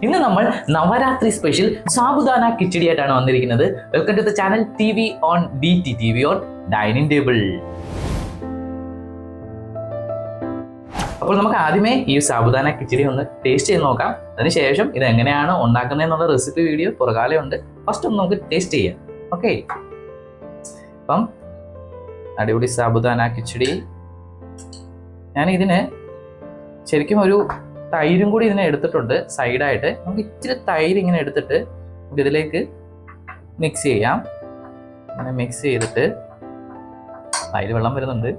ഇന്ന് നമ്മൾ നവരാത്രി സ്പെഷ്യൽ സാബുദാന കിച്ചടിയായിട്ടാണ് വന്നിരിക്കുന്നത്. Welcome to the channel TV on DT, TV on dining table. അപ്പോൾ നമുക്ക് ആദ്യമേ ഈ സാബുദാന കിച്ചടി ഒന്ന് ടേസ്റ്റ് ചെയ്ത് നോക്കാം. അതിനുശേഷം ഇത് എങ്ങനെയാണ് ഉണ്ടാക്കുന്നത് എന്നുള്ള റെസിപ്പി വീഡിയോ പുറകാലം ഉണ്ട്. ഫസ്റ്റ് ഒന്ന് നമുക്ക് ടേസ്റ്റ് ചെയ്യാം. ഓക്കെ, അപ്പം അടിപൊളി സാബുദാന കിച്ചടി. ഞാൻ ഇതിന് ശരിക്കും ഒരു തൈരും കൂടി ഇതിനെ എടുത്തിട്ടുണ്ട് സൈഡായിട്ട്. നമുക്ക് ഇച്ചിരി തൈര് ഇങ്ങനെ എടുത്തിട്ട് നമുക്ക് ഇതിലേക്ക് മിക്സ് ചെയ്യാം. അങ്ങനെ മിക്സ് ചെയ്തിട്ട് തൈര് വെള്ളം വരുന്നുണ്ട്.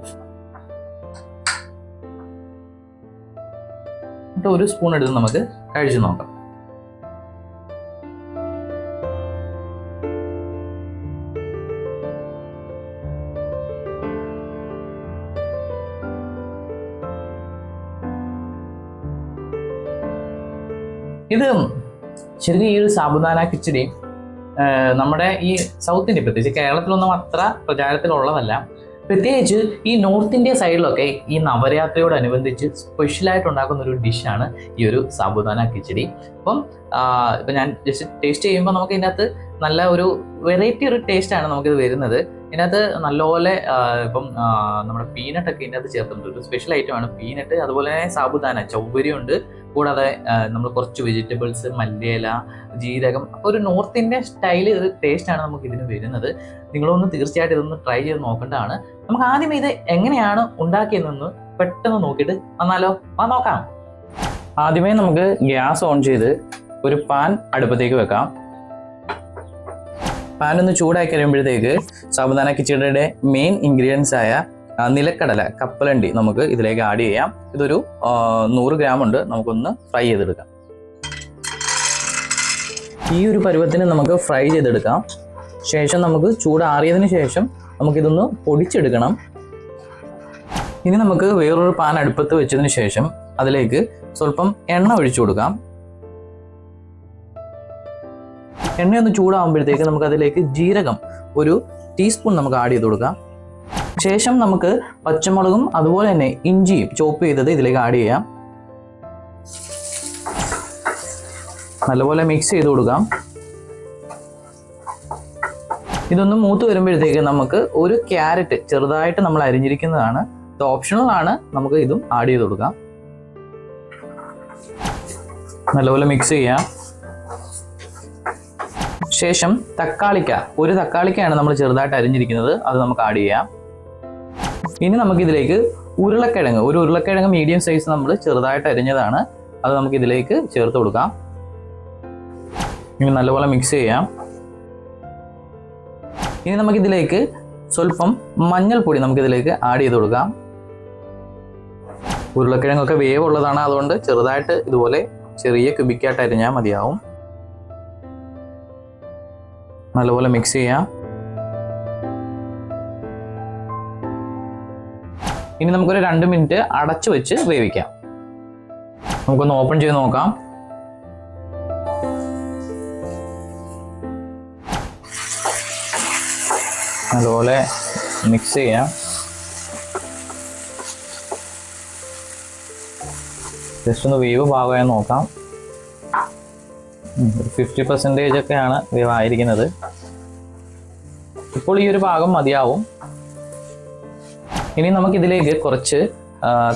എന്നിട്ട് ഒരു സ്പൂൺ എടുത്ത് നമുക്ക് കഴിച്ചു നോക്കാം. ഇത് ശരിക്കും ഈ ഒരു സാബുദാന കിച്ചടി നമ്മുടെ ഈ സൗത്ത് ഇന്ത്യ, പ്രത്യേകിച്ച് കേരളത്തിലൊന്നും അത്ര പ്രചാരത്തിലുള്ളതല്ല. പ്രത്യേകിച്ച് ഈ നോർത്ത് ഇന്ത്യ സൈഡിലൊക്കെ ഈ നവരാത്രിയോടനുബന്ധിച്ച് സ്പെഷ്യലായിട്ട് ഉണ്ടാക്കുന്ന ഒരു ഡിഷാണ് ഈ ഒരു സാബുദാന കിച്ചടി. അപ്പം ഇപ്പം ഞാൻ ജസ്റ്റ് ടേസ്റ്റ് ചെയ്യുമ്പോൾ നമുക്ക് ഇതിനകത്ത് നല്ല ഒരു വെറൈറ്റി ഒരു ടേസ്റ്റാണ് നമുക്കിത് വരുന്നത്. ഇതിനകത്ത് നല്ലപോലെ ഇപ്പം നമ്മുടെ പീനട്ടൊക്കെ ഇതിനകത്ത് ചേർത്തിട്ടുണ്ട്. ഒരു സ്പെഷ്യൽ ഐറ്റമാണ് പീനട്ട്. അതുപോലെ തന്നെ സാബുദാന ചൗവരിയുണ്ട്. കൂടാതെ നമ്മൾ കുറച്ച് വെജിറ്റബിൾസ്, മല്ലിയില, ജീരകം. അപ്പോൾ ഒരു നോർത്ത് ഇന്ത്യൻ സ്റ്റൈൽ ഒരു ടേസ്റ്റാണ് നമുക്ക് ഇതിന് വരുന്നത്. നിങ്ങളൊന്ന് തീർച്ചയായിട്ടും ഇതൊന്ന് ട്രൈ ചെയ്ത് നോക്കേണ്ടതാണ്. നമുക്ക് ആദ്യം ഇത് എങ്ങനെയാണ് ഉണ്ടാക്കിയതെന്ന് പെട്ടെന്ന് നോക്കിയിട്ട് വന്നാലോ? നോക്കാം. ആദ്യമേ നമുക്ക് ഗ്യാസ് ഓൺ ചെയ്ത് ഒരു പാൻ അടുപ്പത്തേക്ക് വെക്കാം. പാൻ ഒന്ന് ചൂടാക്കി കഴിയുമ്പോഴത്തേക്ക് സാബുദാന കിച്ചടിയുടെ മെയിൻ ഇൻഗ്രീഡിയൻസ് ആയ നിലക്കടല, കപ്പലണ്ടി നമുക്ക് ഇതിലേക്ക് ആഡ് ചെയ്യാം. ഇതൊരു 100 ഗ്രാം ഉണ്ട്. നമുക്കൊന്ന് ഫ്രൈ ചെയ്തെടുക്കാം. ഈ ഒരു പരുവത്തിന് നമുക്ക് ഫ്രൈ ചെയ്തെടുക്കാം. ശേഷം നമുക്ക് ചൂടാറിയതിന് ശേഷം നമുക്കിതൊന്ന് പൊടിച്ചെടുക്കണം. ഇനി നമുക്ക് വേറൊരു പാൻ അടുപ്പത്ത് വെച്ചതിന് ശേഷം അതിലേക്ക് സ്വല്പം എണ്ണ ഒഴിച്ചു കൊടുക്കാം. എണ്ണയൊന്ന് ചൂടാകുമ്പോഴത്തേക്ക് നമുക്ക് അതിലേക്ക് ജീരകം ഒരു ടീസ്പൂൺ നമുക്ക് ആഡ് ചെയ്ത് കൊടുക്കാം. ശേഷം നമുക്ക് പച്ചമുളകും അതുപോലെ തന്നെ ഇഞ്ചിയും ചോപ്പ് ചെയ്തത് ഇതിലേക്ക് ആഡ് ചെയ്യാം. നല്ലപോലെ മിക്സ് ചെയ്ത് കൊടുക്കാം. ഇതൊന്ന് മൂത്ത് വരുമ്പോഴത്തേക്ക് നമുക്ക് ഒരു ക്യാരറ്റ് ചെറുതായിട്ട് നമ്മൾ അരിഞ്ഞിരിക്കുന്നതാണ്. ഇത് ഓപ്ഷണൽ ആണ്. നമുക്ക് ഇതും ആഡ് ചെയ്ത് കൊടുക്കാം. നല്ലപോലെ മിക്സ് ചെയ്യാം. ശേഷം ഒരു തക്കാളിക്കയാണ് നമ്മൾ ചെറുതായിട്ട് അരിഞ്ഞിരിക്കുന്നത്. അത് നമുക്ക് ആഡ് ചെയ്യാം. ഇനി നമുക്കിതിലേക്ക് ഒരു ഉരുളക്കിഴങ്ങ് മീഡിയം സൈസ് നമ്മൾ ചെറുതായിട്ട് അരിഞ്ഞതാണ്. അത് നമുക്ക് ഇതിലേക്ക് ചേർത്ത് കൊടുക്കാം. ഇനി നല്ലപോലെ മിക്സ് ചെയ്യാം. ഇനി നമുക്കിതിലേക്ക് സ്വല്പം മഞ്ഞൾപ്പൊടി നമുക്കിതിലേക്ക് ആഡ് ചെയ്ത് കൊടുക്കാം. ഉരുളക്കിഴങ്ങൊക്കെ വേവുള്ളതാണ്. അതുകൊണ്ട് ചെറുതായിട്ട് ഇതുപോലെ ചെറിയ ക്യൂബിക്കായിട്ട് അരിഞ്ഞാൽ മതിയാവും. നല്ലപോലെ മിക്സ് ചെയ്യാം. ഇനി നമുക്കൊരു 2 മിനിറ്റ് അടച്ചു വെച്ച് വേവിക്കാം. നമുക്കൊന്ന് ഓപ്പൺ ചെയ്ത് നോക്കാം. നല്ലപോലെ മിക്സ് ചെയ്യാം. ജസ്റ്റ് ഒന്ന് വേവ് പാകമായി നോക്കാം. 50% ഒക്കെയാണ് വേവായിരിക്കുന്നത്. ഇപ്പോൾ ഈ ഒരു ഭാഗം മതിയാവും. ഇനി നമുക്കിതിലേക്ക് കുറച്ച്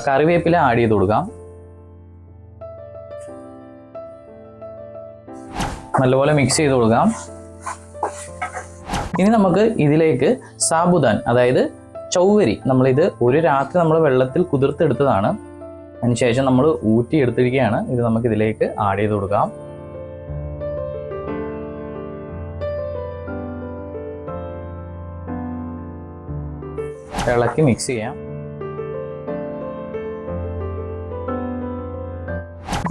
കറിവേപ്പില ആഡ് ചെയ്ത് കൊടുക്കാം. നല്ലപോലെ മിക്സ് ചെയ്ത് കൊടുക്കാം. ഇനി നമുക്ക് ഇതിലേക്ക് സാബുദാൻ, അതായത് ചൗവരി, നമ്മളിത് ഒരു രാത്രി നമ്മൾ വെള്ളത്തിൽ കുതിർത്തെടുത്തതാണ്. അതിനുശേഷം നമ്മൾ ഊറ്റിയെടുത്തിരിക്കുകയാണ്. ഇത് നമുക്ക് ഇതിലേക്ക് ആഡ് ചെയ്ത് കൊടുക്കാം. ഇളക്കി മിക്സ് ചെയ്യാം.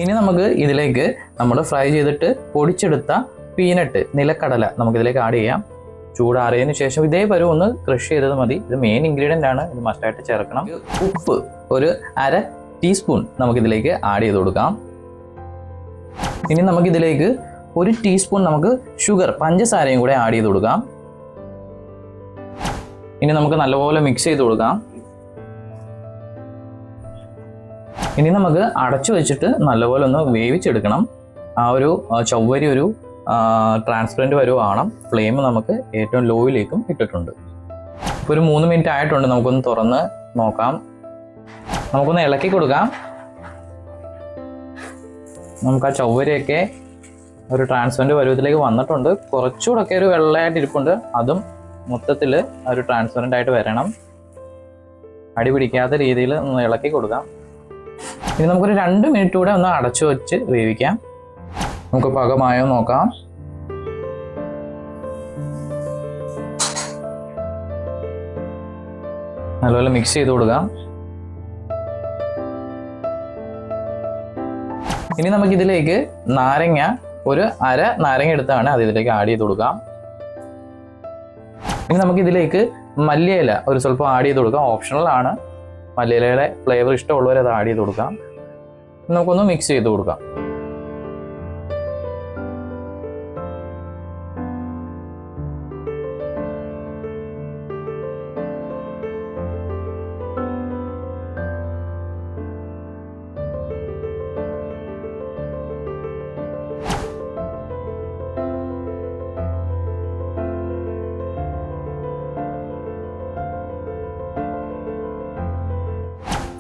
ഇനി നമുക്ക് ഇതിലേക്ക് നമ്മൾ ഫ്രൈ ചെയ്തിട്ട് പൊടിച്ചെടുത്ത പീനട്ട്, നിലക്കടല നമുക്കിതിലേക്ക് ആഡ് ചെയ്യാം. ചൂടാറിയതിന് ശേഷം ഇതേ പരുവം ഒന്ന് ക്രഷ് ചെയ്തത് മതി. ഇത് മെയിൻ ഇൻഗ്രീഡിയൻ്റ് ആണ്. ഇത് മസ്റ്റായിട്ട് ചേർക്കണം. ഉപ്പ് ഒരു 1/2 ടീസ്പൂൺ നമുക്കിതിലേക്ക് ആഡ് ചെയ്ത് കൊടുക്കാം. ഇനി നമുക്കിതിലേക്ക് 1 ടീസ്പൂൺ നമുക്ക് ഷുഗർ, പഞ്ചസാരയും കൂടെ ആഡ് ചെയ്ത് കൊടുക്കാം. ഇനി നമുക്ക് നല്ലപോലെ മിക്സ് ചെയ്ത് കൊടുക്കാം. ഇനി നമുക്ക് അടച്ചു വെച്ചിട്ട് നല്ലപോലെ ഒന്ന് വേവിച്ചെടുക്കണം. ആ ഒരു ചൊവ്വരി ഒരു ട്രാൻസ്പെറൻറ്റ് വരുവാണ്. ഫ്ലെയിം നമുക്ക് ഏറ്റവും ലോയിലേക്കും ഇട്ടിട്ടുണ്ട്. ഇപ്പോൾ ഒരു 3 മിനിറ്റ് ആയിട്ടുണ്ട്. നമുക്കൊന്ന് തുറന്ന് നോക്കാം. നമുക്കൊന്ന് ഇളക്കി കൊടുക്കാം. നമുക്ക് ആ ചൊവ്വരിയൊക്കെ ഒരു ട്രാൻസ്പെറൻറ്റ് പരുവത്തിലേക്ക് വന്നിട്ടുണ്ട്. കുറച്ചുകൂടെ ഒരു വെള്ളയായിട്ട് ഇരിപ്പുണ്ട്. അതും മൊത്തത്തിൽ ഒരു ട്രാൻസ്പെറൻ്റ് ആയിട്ട് വരണം. അടി പിടിക്കാത്ത രീതിയിൽ ഒന്ന് ഇളക്കി കൊടുക്കാം. ഇനി നമുക്കൊരു 2 മിനിറ്റ് കൂടെ ഒന്ന് അടച്ചു വെച്ച് വേവിക്കാം. നമുക്ക് പാകമായോ നോക്കാം. നല്ലപോലെ മിക്സ് ചെയ്ത് കൊടുക്കാം. ഇനി നമുക്കിതിലേക്ക് നാരങ്ങ, ഒരു അര നാരങ്ങ എടുത്താണ് അത് ഇതിലേക്ക് ആഡ് ചെയ്ത് കൊടുക്കാം. ഇനി നമുക്കിതിലേക്ക് മല്ലിയില ഒരു സ്വല്പം ആഡ് ചെയ്ത് കൊടുക്കാം. ഓപ്ഷണൽ ആണ്. മല്ലിയിലയുടെ ഫ്ലേവർ ഇഷ്ടമുള്ളവർ അത് ആഡ് ചെയ്ത് കൊടുക്കാം. നമുക്കൊന്ന് മിക്സ് ചെയ്ത് കൊടുക്കാം.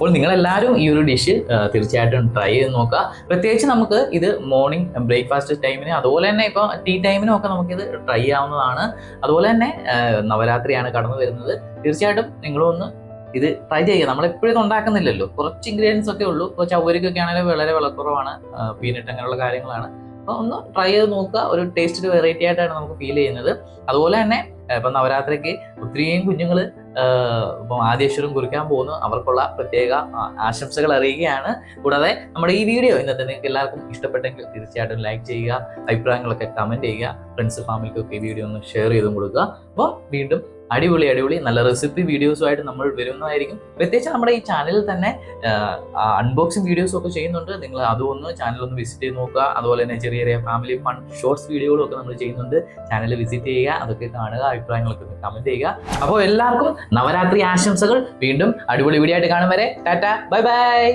അപ്പോൾ നിങ്ങളെല്ലാവരും ഈ ഒരു ഡിഷ് തീർച്ചയായിട്ടും ട്രൈ ചെയ്ത് നോക്കുക. പ്രത്യേകിച്ച് നമുക്ക് ഇത് മോർണിംഗ് ബ്രേക്ക്ഫാസ്റ്റ് ടൈമിന്, അതുപോലെ തന്നെ ഇപ്പോൾ ടീ ടൈമിനും ഒക്കെ നമുക്കിത് ട്രൈ ചെയ്യാവുന്നതാണ്. അതുപോലെ തന്നെ നവരാത്രിയാണ് കടന്നു വരുന്നത്. തീർച്ചയായിട്ടും നിങ്ങളൊന്ന് ഇത് ട്രൈ ചെയ്യുക. നമ്മളെപ്പോഴും ഇത് ഉണ്ടാക്കുന്നില്ലല്ലോ, കുറച്ച് ഇൻഗ്രീഡിയൻസ് ഒക്കെ ഉള്ളൂ. ഇപ്പോൾ ചവ്വരിക്കൊക്കെ ആണെങ്കിലും വളരെ വിലക്കുറവാണ്, പീനട്ട് അങ്ങനെയുള്ള കാര്യങ്ങളാണ്. അപ്പോൾ ഒന്ന് ട്രൈ ചെയ്ത് നോക്കുക. ഒരു ടേസ്റ്റ് വെറൈറ്റി ആയിട്ടാണ് നമുക്ക് ഫീൽ ചെയ്യുന്നത്. അതുപോലെ തന്നെ ഇപ്പം നവരാത്രിക്ക് ഒത്തിരിയും കുഞ്ഞുങ്ങൾ ഇപ്പം ആദ്യേശ്വരം കുറിക്കാൻ പോകുന്നു. അവർക്കുള്ള പ്രത്യേക ആശംസകൾ അറിയുകയാണ്. കൂടാതെ നമ്മുടെ ഈ വീഡിയോ ഇന്നത്തെ നിങ്ങൾക്ക് എല്ലാവർക്കും ഇഷ്ടപ്പെട്ടെങ്കിൽ തീർച്ചയായിട്ടും ലൈക്ക് ചെയ്യുക, അഭിപ്രായങ്ങളൊക്കെ കമൻറ്റ് ചെയ്യുക, ഫ്രണ്ട്സ് ഫാമിലിക്കൊക്കെ ഈ വീഡിയോ ഒന്ന് ഷെയർ ചെയ്തും കൊടുക്കുക. അപ്പോൾ വീണ്ടും അടിപൊളി നല്ല റെസിപ്പി വീഡിയോസുമായിട്ട് നമ്മൾ വരുന്നതായിരിക്കും. പ്രത്യേകിച്ച് നമ്മുടെ ഈ ചാനലിൽ തന്നെ അൺബോക്സിങ് വീഡിയോസും ഒക്കെ ചെയ്യുന്നുണ്ട്. നിങ്ങൾ അതൊന്ന് ചാനൽ ഒന്ന് വിസിറ്റ് ചെയ്ത് നോക്കുക. അതുപോലെ തന്നെ ചെറിയ ഫാമിലി ഫൺ ഷോർട്സ് വീഡിയോകളും ഒക്കെ നമ്മൾ ചെയ്യുന്നുണ്ട്. ചാനൽ വിസിറ്റ് ചെയ്യുക, അതൊക്കെ കാണുക, അഭിപ്രായങ്ങളൊക്കെ കമൻറ്റ് ചെയ്യുക. അപ്പോൾ എല്ലാവർക്കും നവരാത്രി ആശംസകൾ. വീണ്ടും അടിപൊളി വീഡിയോ ആയിട്ട് കാണും വരെ ടാറ്റ, ബൈ ബൈ.